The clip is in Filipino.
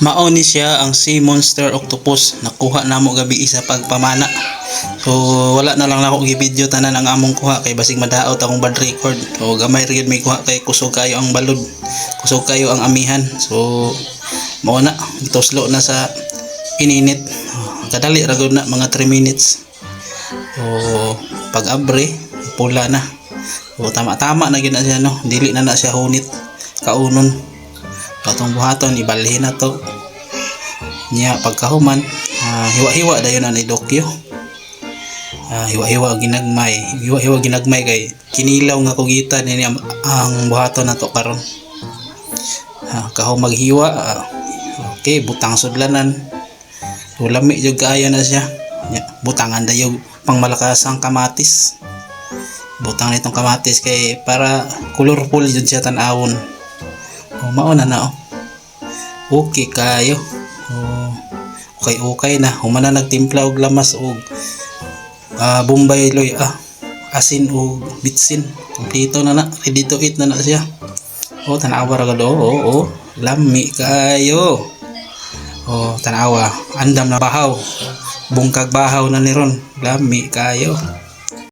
Mao ni siya ang sea monster octopus nakuha namo gabi sa pagpamana. So wala na lang nako gi-video tanan ang among kuha kay basig madaot akong bad record. So gamay ra gyud may kuha kay kusog kayo ang balod. Kusog kayo ang amihan. So mao na gituslo na sa ininit. Kadali ra gyud na mga 3 minutes. So pag abre pula na. So tama-tama na gyud na siya no. Dili na siya hunit kaunon. Atong buhaton ibalhin na to niya pagkahuman hiwa-hiwa dayon ang idokyo hiwa-hiwa ginagmay kay kinilaw nga kugitan ni ang buhaton nato karon kaho maghiwa okay butang sudlanan ulami jud kaayo na siya butangan dayon pangmalakasang kamatis butang nitong kamatis kay para colorful jud siya tan-awon. Mao na na okay kayo okay na humana nagtimpla og lamas og bombay loy asin og bitsin kompleto na ready to eat na siya tanawa ra gado lami kayo tanawa andam na bahaw bungkag bahaw na ni ron lami kayo.